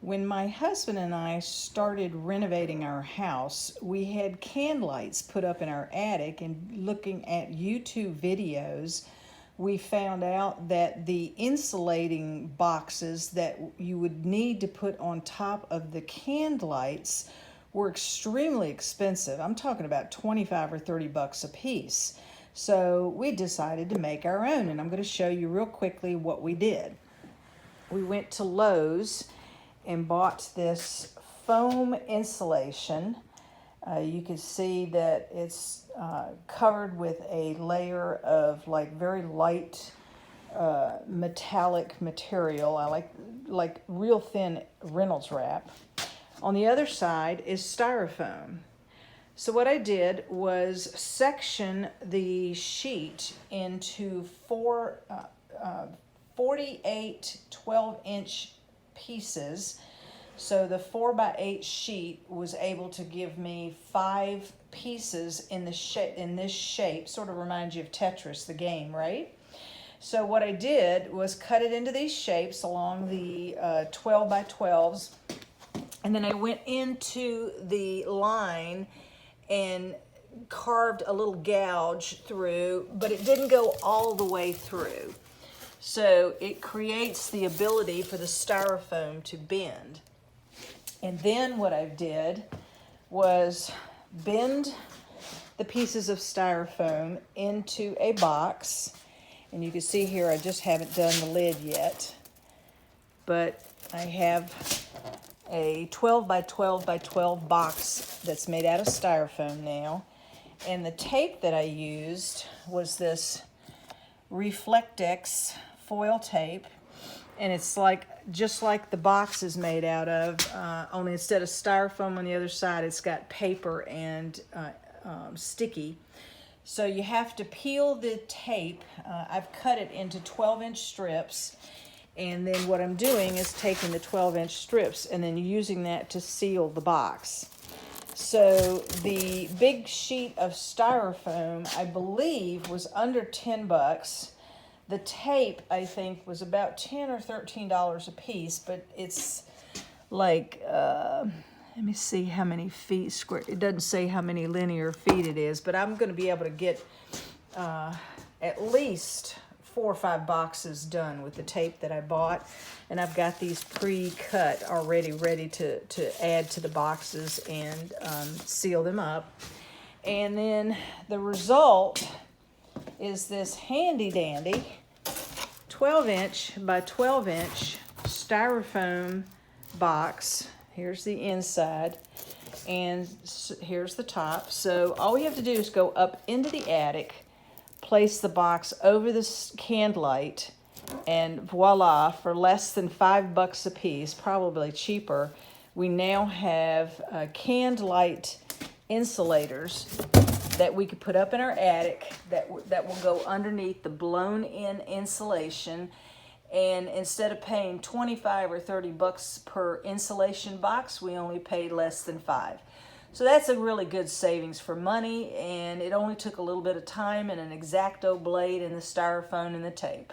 When my husband and I started renovating our house, we had can lights put up in our attic, and looking at YouTube videos, we found out that the insulating boxes that you would need to put on top of the can lights were extremely expensive. I'm talking about 25 or 30 bucks a piece. So we decided to make our own, and I'm going to show you real quickly what we did. We went to Lowe's and bought this foam insulation. You can see that it's covered with a layer of like very light metallic material. I like real thin Reynolds wrap. On the other side is styrofoam. So what I did was section the sheet into four 48 12-inch pieces. So the 4x8 sheet was able to give me 5 pieces in this shape. Sort of reminds you of Tetris, the game, right? So what I did was cut it into these shapes along the 12x12s, and then I went into the line and carved a little gouge through, but it didn't go all the way through. So it creates the ability for the styrofoam to bend. And then what I did was bend the pieces of styrofoam into a box. And you can see here, I just haven't done the lid yet, but I have a 12 by 12 by 12 box that's made out of styrofoam now. And the tape that I used was this Reflectex foil tape, and it's just like the box is made out of, only instead of styrofoam on the other side, it's got paper and sticky. So you have to peel the tape. I've cut it into 12-inch strips, and then what I'm doing is taking the 12-inch strips and then using that to seal the box. So the big sheet of styrofoam, I believe, was under 10 bucks. The tape, I think, was about $10 or $13 a piece, but it's like, let me see how many feet square. It doesn't say how many linear feet it is, but I'm going to be able to get at least 4 or 5 boxes done with the tape that I bought. And I've got these pre-cut already, ready to add to the boxes and seal them up. And then the result is this handy dandy 12-inch by 12-inch styrofoam box. Here's the inside, and here's the top. So all we have to do is go up into the attic, place the box over this can light, and voila, for less than 5 bucks a piece, probably cheaper, we now have canned light insulators that we could put up in our attic that will go underneath the blown-in insulation. And instead of paying 25 or 30 bucks per insulation box, we only paid less than 5. So that's a really good savings for money, and it only took a little bit of time and an X-Acto blade and the styrofoam and the tape.